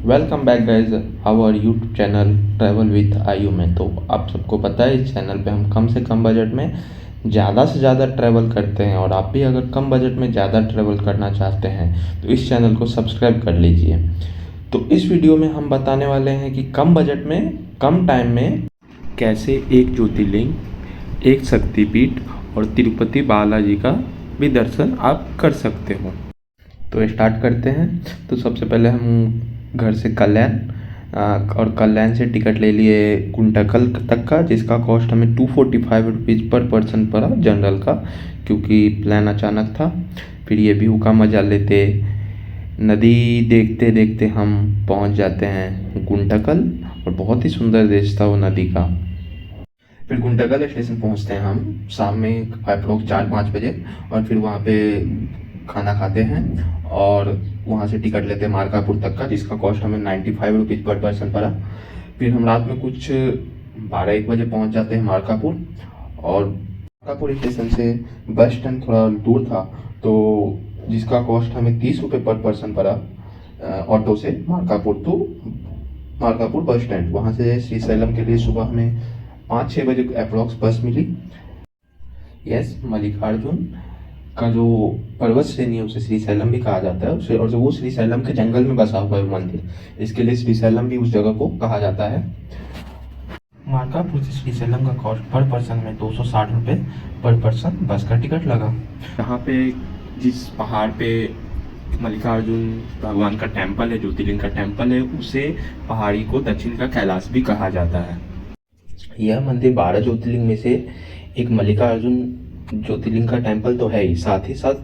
Welcome back guys our YouTube channel travel with Ayu में। तो आप सबको पता है इस चैनल पे हम कम से कम बजट में ज़्यादा से ज़्यादा ट्रैवल करते हैं, और आप भी अगर कम बजट में ज़्यादा ट्रैवल करना चाहते हैं तो इस चैनल को सब्सक्राइब कर लीजिए। तो इस वीडियो में हम बताने वाले हैं कि कम बजट में कम टाइम में कैसे एक ज्योतिर्लिंग, एक शक्तिपीठ और तिरुपति बालाजी का भी दर्शन आप कर सकते हो। तो स्टार्ट करते हैं। तो सबसे पहले हम घर से कल्याण और कल्याण से टिकट ले लिए गुंटकल तक का, जिसका कॉस्ट हमें 245 रुपीज़ पर पर्सन पड़ा जनरल का, क्योंकि प्लान अचानक था। फिर ये व्यू का मज़ा लेते, नदी देखते देखते हम पहुंच जाते हैं गुंटकल, और बहुत ही सुंदर दृश्य था वो नदी का। फिर गुंटकल स्टेशन पहुंचते हैं हम शाम में अप्रोक्स 4-5 बजे, और फिर वहाँ पे खाना खाते हैं और वहाँ से टिकट लेते हैं मार्कापुर तक का, जिसका कॉस्ट हमें 95 रुपीज़ पर पर्सन पड़ा। फिर हम रात में कुछ 12-1 बजे पहुँच जाते हैं मार्कापुर, और मार्कापुर स्टेशन से बस स्टैंड थोड़ा दूर था, तो जिसका कॉस्ट हमें 30 रुपये पर पर्सन पड़ा ऑटो से मार्कापुर टू मार्कापुर बस स्टैंड। वहाँ से श्रीशैलम के लिए सुबह हमें 5-6 बजे अप्रोक्स बस मिली। यस, मल्लिकार्जुन का जो पर्वत श्रेणी है उसे श्रीशैलम भी कहा जाता है उसे, और जो वो श्रीशैलम के जंगल में बसा हुआ है मंदिर, इसके लिए श्रीशैलम भी उस जगह को कहा जाता है। मार्कापुर से श्रीशैलम का कॉस्ट पर पर्सन में 260 रुपये पर पर्सन बस का टिकट लगा। यहाँ पे जिस पहाड़ पे मल्लिकार्जुन भगवान का टेम्पल है, ज्योतिर्लिंग का टेम्पल है, उसे पहाड़ी को दक्षिण का कैलाश भी कहा जाता है। यह मंदिर 12 ज्योतिर्लिंग में से एक मल्लिकार्जुन ज्योतिर्लिंग का टेम्पल तो है ही, साथ ही साथ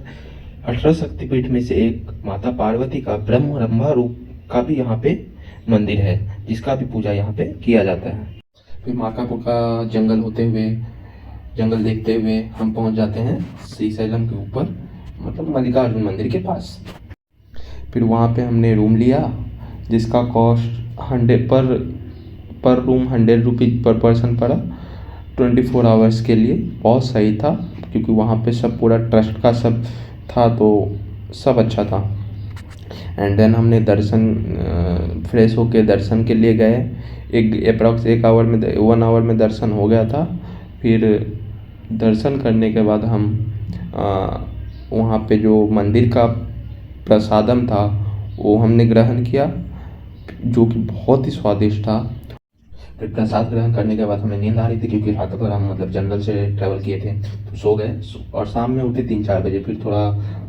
18 शक्तिपीठ में से एक माता पार्वती का ब्रह्मरंभा रूप का भी यहाँ पे मंदिर है, जिसका भी पूजा यहाँ पे किया जाता है। फिर मार्कापुर का जंगल होते हुए, जंगल देखते हुए हम पहुँच जाते हैं श्रीशैलम के ऊपर, मतलब मल्लिकार्जुन मंदिर के पास। फिर वहाँ पे हमने रूम लिया, जिसका कॉस्ट 100 पर रूम 100 रुपीज़ पर पर्सन पड़ा 24 आवर्स के लिए। बहुत सही था, क्योंकि वहाँ पे सब पूरा ट्रस्ट का सब था, तो सब अच्छा था। एंड देन हमने दर्शन फ्रेश होके दर्शन के लिए गए। एक अप्रॉक्स 1 आवर में दर्शन हो गया था। फिर दर्शन करने के बाद हम वहाँ पे जो मंदिर का प्रसादम था वो हमने ग्रहण किया, जो कि बहुत ही स्वादिष्ट था। फिर प्रसाद ग्रहण करने के बाद हमें नींद आ रही थी, क्योंकि रात भर हम मतलब जनरल से ट्रैवल किए थे, तो सो गए। और शाम में उठे 3-4 बजे। फिर थोड़ा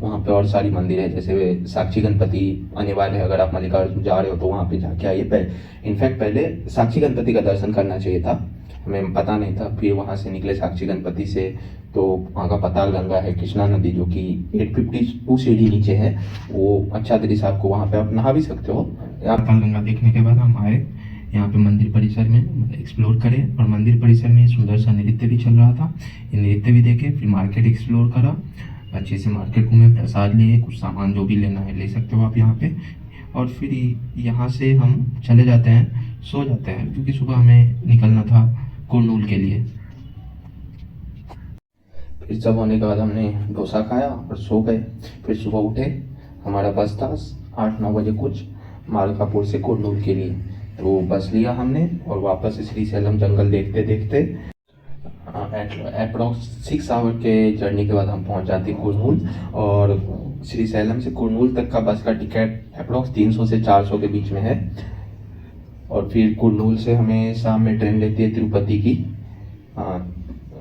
वहाँ पे और सारी मंदिर है, जैसे साक्षी गणपति अनिवार्य है, अगर आप मल्लिकार्जुन जा रहे हो तो वहाँ पे जाके आइए। इनफैक्ट पहले साक्षी गणपति का दर्शन करना चाहिए था, हमें पता नहीं था। फिर वहाँ से निकले साक्षी गणपति से, तो वहाँ का पताल गंगा है, कृष्णा नदी, जो कि 852 सीढ़ी नीचे है, वो अच्छा दृश्य आपको, वहाँ पे आप नहा भी सकते हो। पताल गंगा देखने के बाद हम आए यहाँ पे मंदिर परिसर में एक्सप्लोर करें, और मंदिर परिसर में सुंदर सा नृत्य भी चल रहा था, ये नृत्य भी देखे। फिर मार्केट एक्सप्लोर करा, अच्छे से मार्केट घूमे, प्रसाद लिए, कुछ सामान जो भी लेना है ले सकते हो आप यहाँ पे। और फिर यहाँ से हम चले जाते हैं, सो जाते हैं, क्योंकि सुबह हमें निकलना था कुरनूल के लिए। फिर सब होने के बाद हमने डोसा खाया और सो गए। फिर सुबह उठे, हमारा बस था 8-9 बजे कुछ मालकापुर से कुरनूल के लिए, तो बस लिया हमने, और वापस श्रीशैलम जंगल देखते देखते अप्रॉक्स 6 आवर के जर्नी के बाद हम पहुंच जाते कुरनूल। और श्रीशैलम से कुरनूल तक का बस का टिकट अप्रॉक्स 300 से 400 के बीच में है। और फिर कुरनूल से हमें शाम में ट्रेन लेती है तिरुपति की,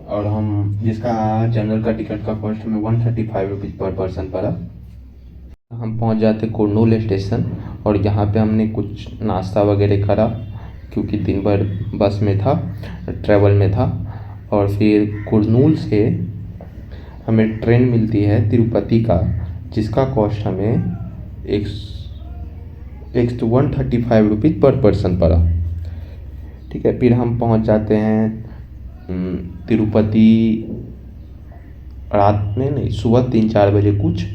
और हम जिसका जनरल का टिकट का कॉस्ट हमें 135 रुपीज़ पर पर्सन पड़ा। हम पहुंच जाते कुरनूल स्टेशन, और यहाँ पे हमने कुछ नाश्ता वगैरह करा, क्योंकि दिन भर बस में था, ट्रैवल में था। और फिर कुरनूल से हमें ट्रेन मिलती है तिरुपति का, जिसका कॉस्ट हमें 135 रुपीज़ पर पर्सन पड़ा। ठीक है, फिर हम पहुंच जाते हैं तिरुपति रात में नहीं, सुबह 3-4 बजे कुछ।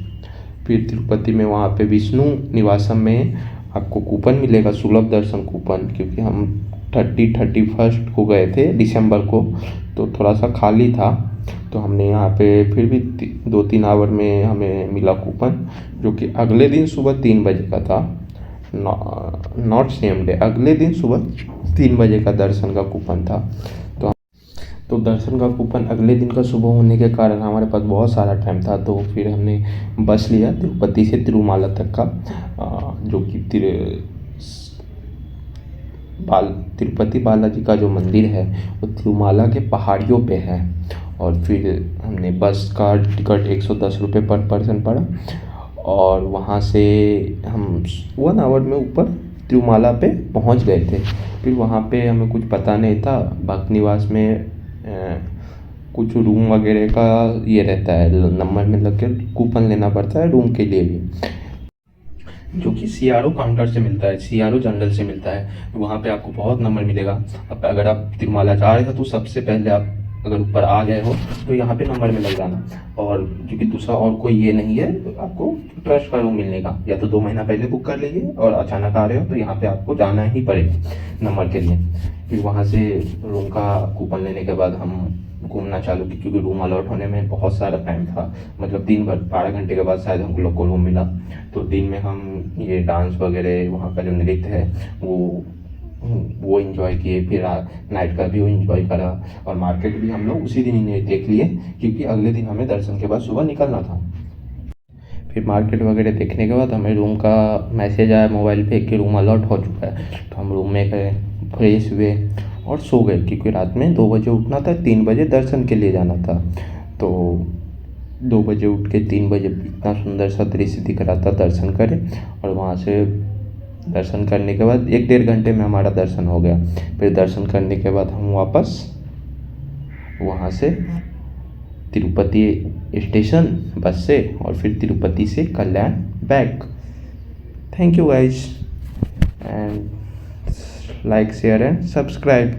फिर तिरुपति में वहाँ पे विष्णु निवासम में आपको कूपन मिलेगा, सुलभ दर्शन कूपन, क्योंकि हम 31 को गए थे दिसंबर को, तो थोड़ा सा खाली था, तो हमने यहाँ पे फिर भी 2-3 आवर में हमें मिला कूपन, जो कि अगले दिन सुबह 3 बजे का था। नॉट सेम डे, अगले दिन सुबह 3 बजे का दर्शन का कूपन था। तो दर्शन का कूपन अगले दिन का सुबह होने के कारण हमारे पास बहुत सारा टाइम था, तो फिर हमने बस लिया तिरुपति से तिरुमाला तक का, जो कि तिरुपति बालाजी का जो मंदिर है वो तिरुमाला के पहाड़ियों पे है। और फिर हमने बस का टिकट 110 रुपये पर पर्सन पड़ा, और वहाँ से हम 1 आवर में ऊपर तिरुमाला पे पहुँच गए थे। फिर वहाँ पे हमें कुछ पता नहीं था, भक्त निवास में कुछ रूम वगैरह का ये रहता है, नंबर में लग के कूपन लेना पड़ता है रूम के लिए भी, जो कि सीआरओ काउंटर से मिलता है, सीआरओ जनरल से मिलता है। वहाँ पे आपको बहुत नंबर मिलेगा। अब अगर आप तिरुमाला जा रहे हो तो सबसे पहले आप अगर ऊपर आ गए हो तो यहाँ पे नंबर में लग जाना, और क्योंकि दूसरा और कोई ये नहीं है, तो आपको ट्रस्ट का रूम मिलने का, या तो 2 महीना पहले बुक कर लीजिए, और अचानक आ रहे हो तो यहाँ पे आपको जाना ही पड़ेगा नंबर के लिए। फिर वहाँ से रूम का कूपन लेने के बाद हम घूमना चालू की, क्योंकि रूम अलॉट होने में बहुत सारा टाइम था, मतलब दिन भर 12 घंटे के बाद शायद हम लोग को रूम मिला। तो दिन में हम ये डांस वगैरह, वहाँ का जो नृत्य है वो इन्जॉय किए, फिर नाइट का व्यू इन्जॉय करा, और मार्केट भी हम लोग उसी दिन ही देख लिए, क्योंकि अगले दिन हमें दर्शन के बाद सुबह निकलना था। फिर मार्केट वगैरह देखने के बाद हमें रूम का मैसेज आया मोबाइल पे कि रूम अलॉट हो चुका है। तो हम रूम में गए, फ्रेश हुए और सो गए, क्योंकि रात में 2 बजे उठना था, 3 बजे दर्शन के लिए जाना था। तो 2 बजे उठ के 3 बजे इतना सुंदर सा दृश्य दिख रहा था, दर्शन करें, और वहाँ से दर्शन करने के बाद 1-1.5 घंटे में हमारा दर्शन हो गया। फिर दर्शन करने के बाद हम वापस वहाँ से तिरुपति स्टेशन बस से, और फिर तिरुपति से Kalyan back. Thank you guys, and like share and subscribe.